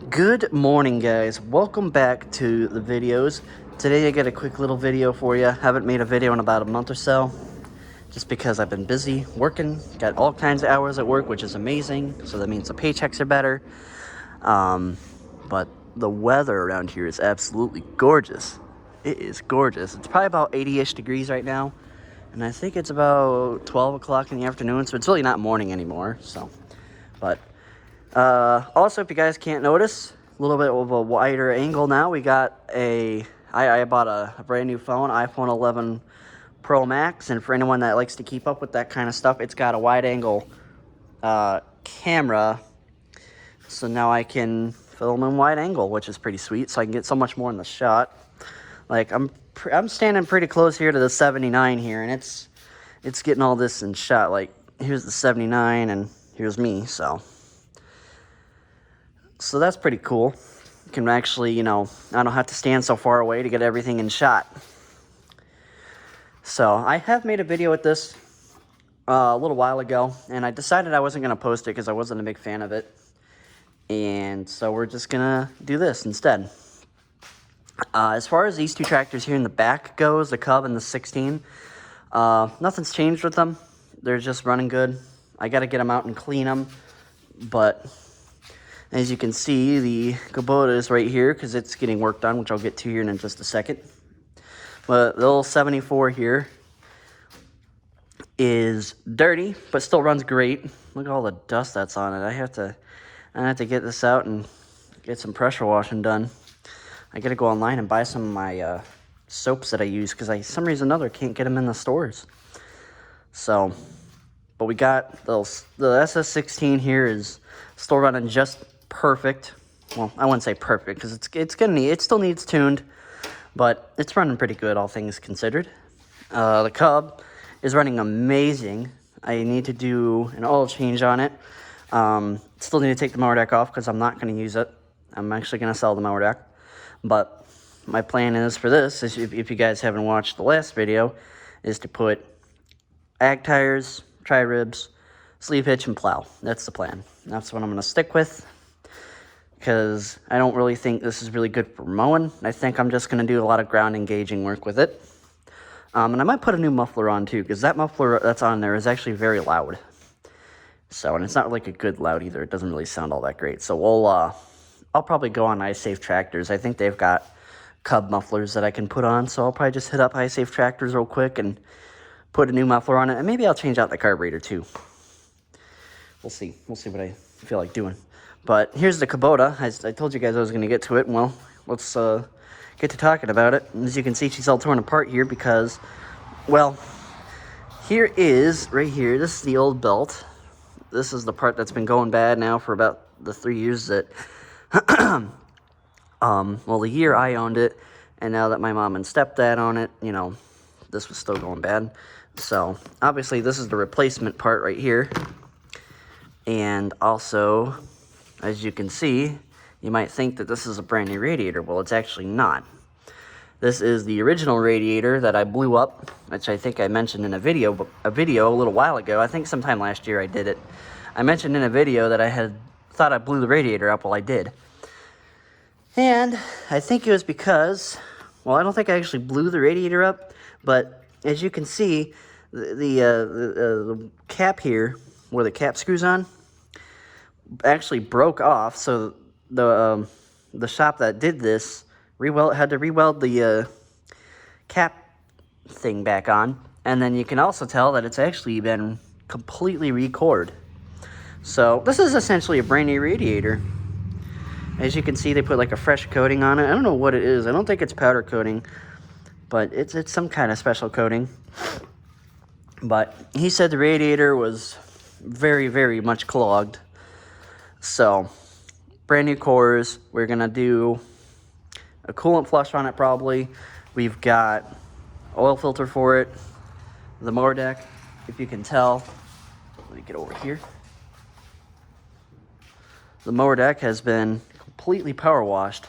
Good morning, guys. Welcome back to the videos. Today I got a quick little video for you. Haven't made a video in about a month or so, just because I've been busy working. Got all kinds of hours at work, which is amazing. So that means the paychecks are better. But the weather around here is absolutely gorgeous. It is gorgeous. It's probably about 80-ish degrees right now, and I think it's about 12 o'clock in the afternoon, so it's really not morning anymore. But also, if you guys can't notice, a little bit of a wider angle now. We got I bought a brand new phone, iPhone 11 Pro Max, and for anyone that likes to keep up with that kind of stuff, it's got a wide angle camera, so now I can film in wide angle, which is pretty sweet, so I can get so much more in the shot. Like, I'm standing pretty close here to the 79 here, and it's getting all this in shot. Like, here's the 79, and here's me, so that's pretty cool. You can actually, I don't have to stand so far away to get everything in shot. So I have made a video with this a little while ago, and I decided I wasn't going to post it because I wasn't a big fan of it. And so we're just going to do this instead. As far as these two tractors here in the back goes, the Cub and the 16, nothing's changed with them. They're just running good. I got to get them out and clean them, but as you can see, the Kubota is right here because it's getting worked on, which I'll get to here in just a second. But the little 74 here is dirty, but still runs great. Look at all the dust that's on it. I have to get this out and get some pressure washing done. I got to go online and buy some of my soaps that I use because for some reason or another can't get them in the stores. So, but we got the SS16 here is still running just perfect. Well, I wouldn't say perfect because it still needs tuned, but it's running pretty good, all things considered. The Cub is running amazing. I need to do an oil change on it. Still need to take the mower deck off because I'm not going to use it. I'm actually going to sell the mower deck. But my plan is for this, if you guys haven't watched the last video, is to put ag tires, tri-ribs, sleeve hitch, and plow. That's the plan. That's what I'm going to stick with, because I don't really think this is really good for mowing. I think I'm just going to do a lot of ground engaging work with it. And I might put a new muffler on too, because that muffler that's on there is actually very loud. So, and it's not like a good loud either. It doesn't really sound all that great. So I'll probably go on iSafe Tractors. I think they've got Cub mufflers that I can put on. So I'll probably just hit up iSafe Tractors real quick and put a new muffler on it. And maybe I'll change out the carburetor too. We'll see. We'll see what I feel like doing. But here's the Kubota. I told you guys I was going to get to it. Well, let's get to talking about it. And as you can see, she's all torn apart here because, well, here is, right here, this is the old belt. This is the part that's been going bad now for about the 3 years that, well, the year I owned it, and now that my mom and stepdad own it, this was still going bad. So, obviously, this is the replacement part right here. And also, as you can see, you might think that this is a brand new radiator. Well, it's actually not. This is the original radiator that I blew up, which I think I mentioned in a video a little while ago. I think sometime last year I did it. I mentioned in a video that I had thought I blew the radiator up. Well, I did. And I think it was because, well, I don't think I actually blew the radiator up, but as you can see, the cap here, where the cap screws on, actually broke off. So the shop that did this had to re-weld the cap thing back on, and then you can also tell that it's actually been completely re-cored. So this is essentially a brand new radiator. As you can see, they put like a fresh coating on it. I don't know what it is. I don't think it's powder coating, but it's some kind of special coating. But he said the radiator was very, very much clogged. So, brand new cores. We're going to do a coolant flush on it probably. We've got oil filter for it. The mower deck, if you can tell. Let me get over here. The mower deck has been completely power washed,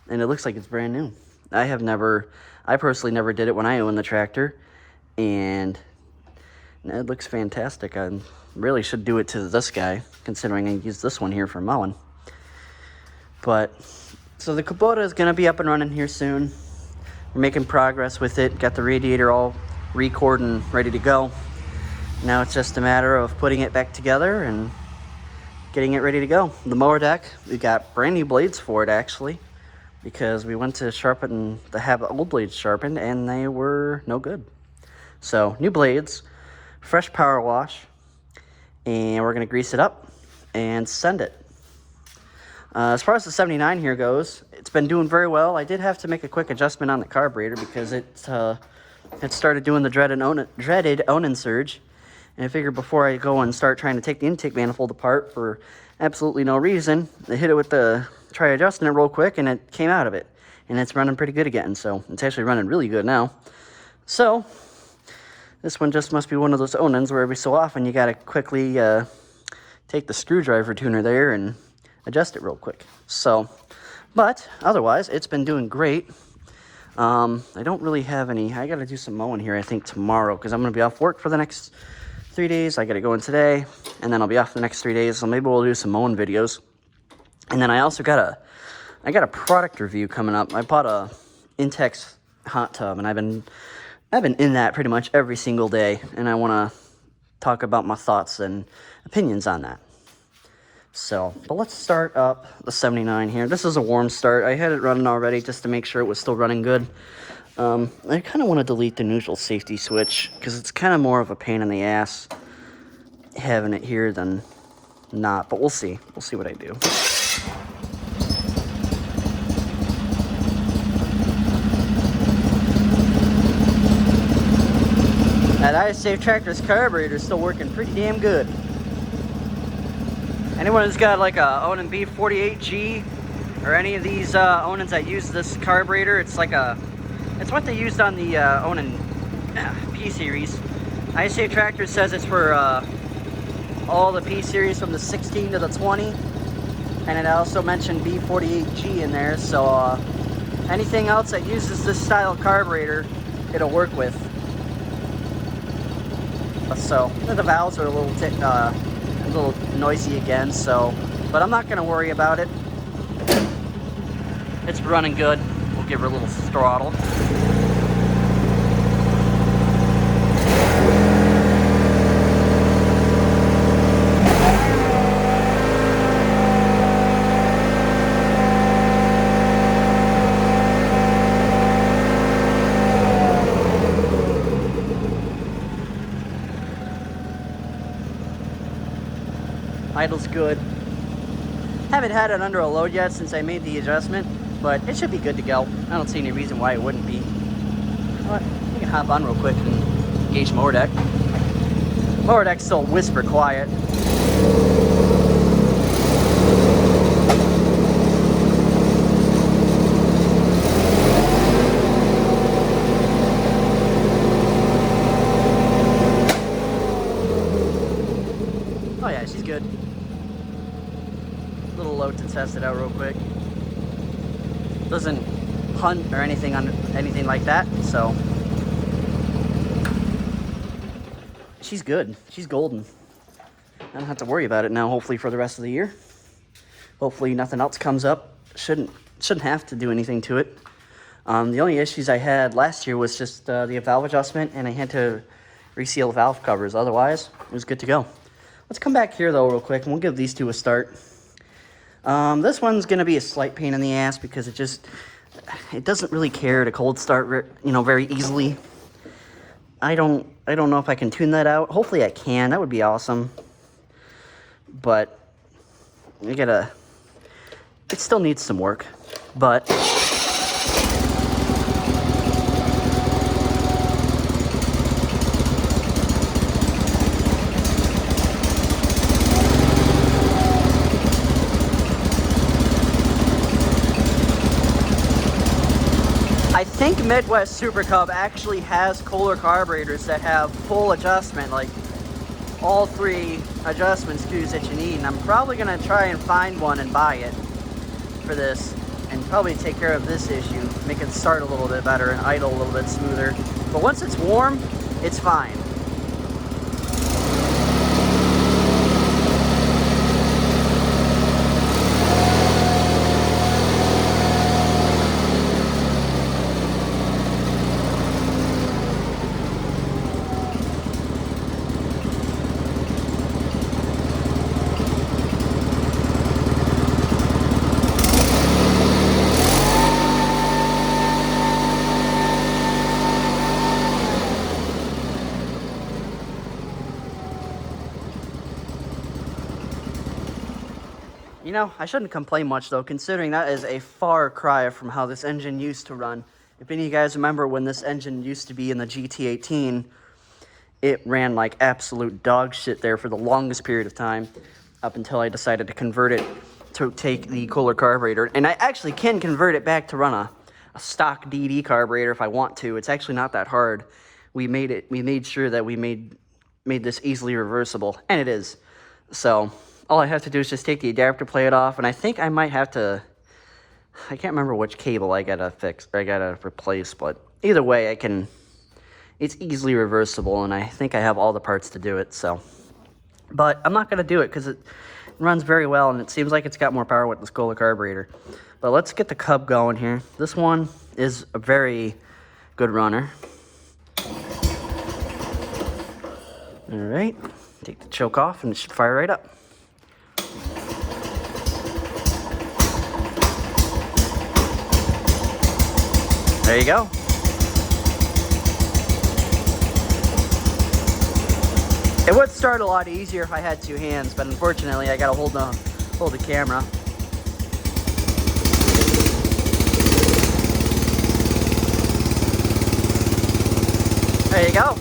and it looks like it's brand new. I personally never did it when I owned the tractor, and it looks fantastic. Really should do it to this guy, considering I use this one here for mowing. But, so the Kubota is going to be up and running here soon. We're making progress with it. Got the radiator all re-cored and ready to go. Now it's just a matter of putting it back together and getting it ready to go. The mower deck, we got brand new blades for it actually, because we went to sharpen to have the old blades sharpened and they were no good. So new blades, fresh power wash, and we're gonna grease it up and send it. As far as the 79 here goes, it's been doing very well. I did have to make a quick adjustment on the carburetor because it started doing the dreaded Onan surge. And I figured before I go and start trying to take the intake manifold apart for absolutely no reason, I hit it with try adjusting it real quick, and it came out of it. And it's running pretty good again, so it's actually running really good now. So, this one just must be one of those Onans where every so often you gotta quickly take the screwdriver tuner there and adjust it real quick. So, but otherwise, it's been doing great. I don't really have any, I gotta do some mowing here, I think, tomorrow, because I'm gonna be off work for the next 3 days. I gotta go in today, and then I'll be off the next 3 days, so maybe we'll do some mowing videos. And then I also got a product review coming up. I bought a Intex hot tub, and I've been in that pretty much every single day, and I want to talk about my thoughts and opinions on that. So, but let's start up the 79 here. This is a warm start. I had it running already just to make sure it was still running good. I kind of want to delete the neutral safety switch because it's kind of more of a pain in the ass having it here than not, but we'll see. We'll see what I do. That Untitled Tractor's carburetor is still working pretty damn good. Anyone who's got like a Onan B48G or any of these Onans that use this carburetor, it's what they used on the Onan P series. Untitled Tractor says it's for all the P series from the 16 to the 20, and it also mentioned B48G in there. So anything else that uses this style carburetor, it'll work with. So the valves are a little noisy again, so, but I'm not going to worry about it. It's running good. We'll give her a little throttle. Idle's good. Haven't had it under a load yet since I made the adjustment, but it should be good to go. I don't see any reason why it wouldn't be. But we can hop on real quick and gauge Mower Deck. Mower Deck's still whisper quiet. Oh yeah, she's good. Little load to test it out real quick. Doesn't hunt or anything like that, so she's good. She's golden. I don't have to worry about it now, hopefully, for the rest of the year. Hopefully nothing else comes up. Shouldn't have to do anything to it. The only issues I had last year was just the valve adjustment, and I had to reseal valve covers. Otherwise, it was good to go. Let's come back here, though, real quick, and we'll give these two a start. This one's going to be a slight pain in the ass because it doesn't really care to cold start, very easily. I don't know if I can tune that out. Hopefully I can. That would be awesome. But it still needs some work. But I think Midwest Super Cub actually has Kohler carburetors that have full adjustment, like all 3 adjustment screws that you need, and I'm probably going to try and find one and buy it for this, and probably take care of this issue, make it start a little bit better and idle a little bit smoother. But once it's warm, it's fine. You know, I shouldn't complain much though, considering that is a far cry from how this engine used to run. If any of you guys remember when this engine used to be in the GT18, it ran like absolute dog shit there for the longest period of time, up until I decided to convert it to take the cooler carburetor. And I actually can convert it back to run a stock DD carburetor if I want to. It's actually not that hard. We made sure that we made this easily reversible, and it is. So all I have to do is just take the adapter plate off, and I think I might have to, I can't remember which cable I gotta fix, or I gotta replace, but either way, it's easily reversible, and I think I have all the parts to do it, so. But I'm not gonna do it, because it runs very well, and it seems like it's got more power with this Kohler carburetor. But let's get the Cub going here. This one is a very good runner. All right, take the choke off, and it should fire right up. There you go. It would start a lot easier if I had two hands, but unfortunately I gotta hold the camera. There you go.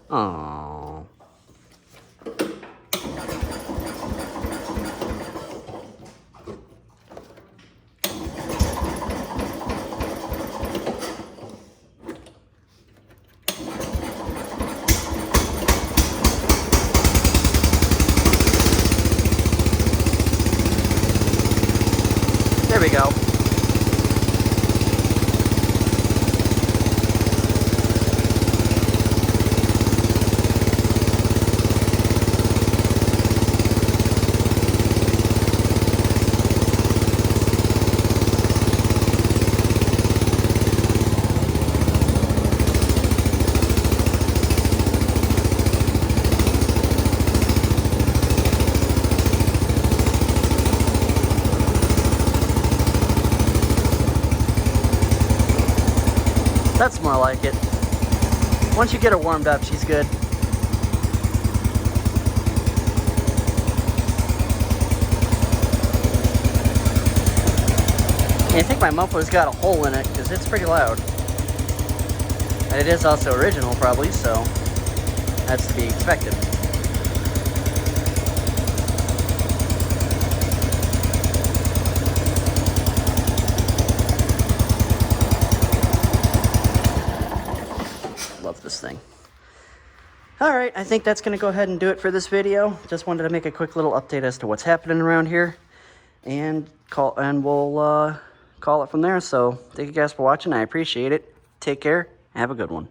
Oh. There we go. That's more like it. Once you get her warmed up, she's good. I think my muffler's got a hole in it because it's pretty loud. And it is also original probably, so that's to be expected. Love this thing. All right, I think that's going to go ahead and do it for this video. Just wanted to make a quick little update as to what's happening around here, and we'll call it from there. So thank you guys for watching. I appreciate it. Take care. Have a good one.